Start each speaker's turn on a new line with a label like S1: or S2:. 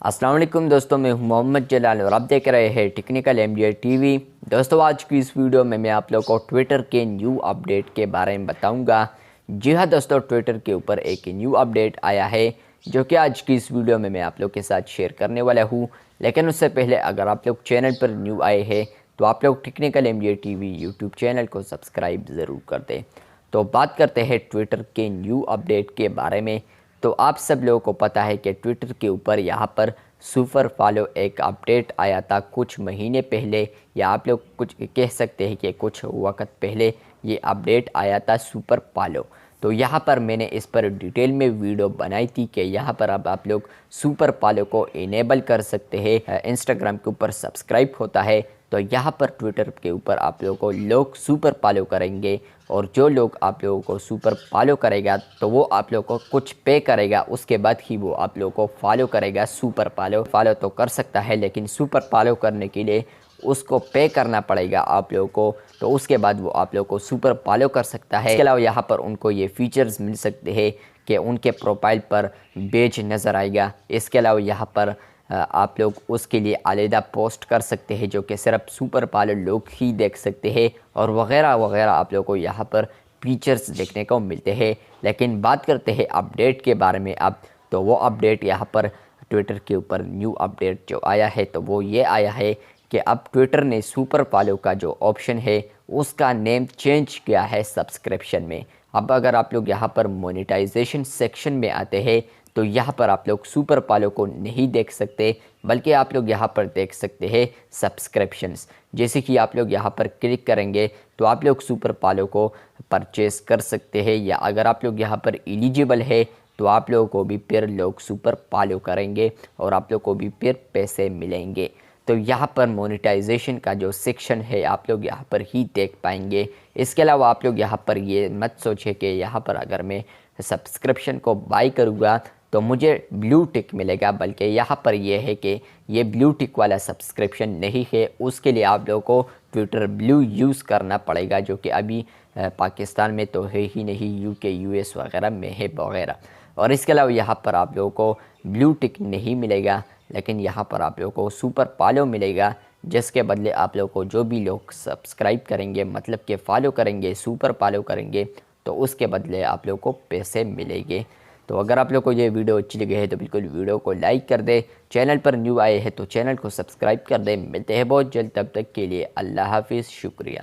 S1: السلام علیکم دوستوں، میں ہوں محمد جلال اور آپ دیکھ رہے ہیں ٹیکنیکل MJ ٹی وی۔ دوستوں آج کی اس ویڈیو میں آپ لوگوں کو ٹویٹر کے نیو اپڈیٹ کے بارے میں بتاؤں گا۔ جی ہاں دوستوں، ٹویٹر کے اوپر ایک نیو اپڈیٹ آیا ہے جو کہ آج کی اس ویڈیو میں آپ لوگوں کے ساتھ شیئر کرنے والا ہوں۔ لیکن اس سے پہلے اگر آپ لوگ چینل پر نیو آئے ہیں تو آپ لوگ technical MJ T V YouTube channel کو سبسکرائب ضرور کر دیں۔ تو بات کرتے ہیں ٹویٹر کے نیو اپڈیٹ کے بارے میں۔ تو آپ سب لوگوں کو پتہ ہے کہ ٹویٹر کے اوپر یہاں پر سپر فالو ایک اپڈیٹ آیا تھا کچھ مہینے پہلے، یا آپ لوگ کچھ کہہ سکتے ہیں کہ کچھ وقت پہلے یہ اپڈیٹ آیا تھا سپر فالو۔ تو یہاں پر میں نے اس پر ڈیٹیل میں ویڈیو بنائی تھی کہ یہاں پر اب آپ لوگ سپر فالو کو انیبل کر سکتے ہیں۔ انسٹاگرام کے اوپر سبسکرائب ہوتا ہے تو یہاں پر ٹویٹر کے اوپر آپ لوگوں کو لوگ سپر فالو کریں گے، اور جو لوگ آپ لوگوں کو سپر فالو کرے گا تو وہ آپ لوگوں کو کچھ پے کرے گا، اس کے بعد ہی وہ آپ لوگوں کو فالو کرے گا۔ سپر فالو تو کر سکتا ہے، لیکن سپر فالو کرنے کے لیے اس کو پے کرنا پڑے گا آپ لوگوں کو، تو اس کے بعد وہ آپ لوگوں کو سپر فالو کر سکتا ہے۔ اس کے علاوہ یہاں پر ان کو یہ فیچرز مل سکتے ہیں کہ ان کے پروفائل پر بیج نظر آئے گا۔ اس کے علاوہ یہاں پر آپ لوگ اس کے لیے علیحدہ پوسٹ کر سکتے ہیں جو کہ صرف سپر فالو لوگ ہی دیکھ سکتے ہیں، اور وغیرہ وغیرہ آپ لوگوں کو یہاں پر فیچرز دیکھنے کو ملتے ہیں۔ لیکن بات کرتے ہیں اپڈیٹ کے بارے میں اب، تو وہ اپڈیٹ یہاں پر ٹویٹر کے اوپر نیو اپڈیٹ جو آیا ہے تو وہ یہ آیا ہے کہ اب ٹویٹر نے سپر فالو کا جو آپشن ہے اس کا نیم چینج کیا ہے سبسکرپشن میں۔ اب اگر آپ لوگ یہاں پر مونیٹائزیشن سیکشن میں آتے ہیں تو یہاں پر آپ لوگ سپر فالو کو نہیں دیکھ سکتے، بلکہ آپ لوگ یہاں پر دیکھ سکتے ہیں سبسکرپشنز۔ جیسے کہ آپ لوگ یہاں پر کلک کریں گے تو آپ لوگ سپر فالو کو پرچیز کر سکتے ہیں، یا اگر آپ لوگ یہاں پر ایلیجیبل ہے تو آپ لوگوں کو بھی پھر لوگ سپر فالو کریں گے اور آپ لوگ کو بھی پھر پیسے ملیں گے۔ تو یہاں پر مونیٹائزیشن کا جو سیکشن ہے آپ لوگ یہاں پر ہی دیکھ پائیں گے۔ اس کے علاوہ آپ لوگ یہاں پر یہ مت سوچیں کہ یہاں پر اگر میں سبسکرپشن کو بائی کروں گا تو مجھے بلیو ٹک ملے گا، بلکہ یہاں پر یہ ہے کہ یہ بلیو ٹک والا سبسکرپشن نہیں ہے۔ اس کے لیے آپ لوگوں کو ٹویٹر بلیو یوز کرنا پڑے گا، جو کہ ابھی پاکستان میں تو ہے ہی نہیں، UK US وغیرہ میں ہے وغیرہ۔ اور اس کے علاوہ یہاں پر آپ لوگوں کو بلیو ٹک نہیں ملے گا، لیکن یہاں پر آپ لوگوں کو سپر فالو ملے گا، جس کے بدلے آپ لوگوں کو جو بھی لوگ سبسکرائب کریں گے، مطلب کہ فالو کریں گے، سپر فالو کریں گے، تو اس کے بدلے آپ لوگوں کو پیسے ملیں گے۔ تو اگر آپ لوگوں کو یہ ویڈیو اچھی لگی ہے تو بالکل ویڈیو کو لائک کر دیں، چینل پر نیو آئے ہیں تو چینل کو سبسکرائب کر دیں۔ ملتے ہیں بہت جلد، تب تک کے لیے اللہ حافظ، شکریہ۔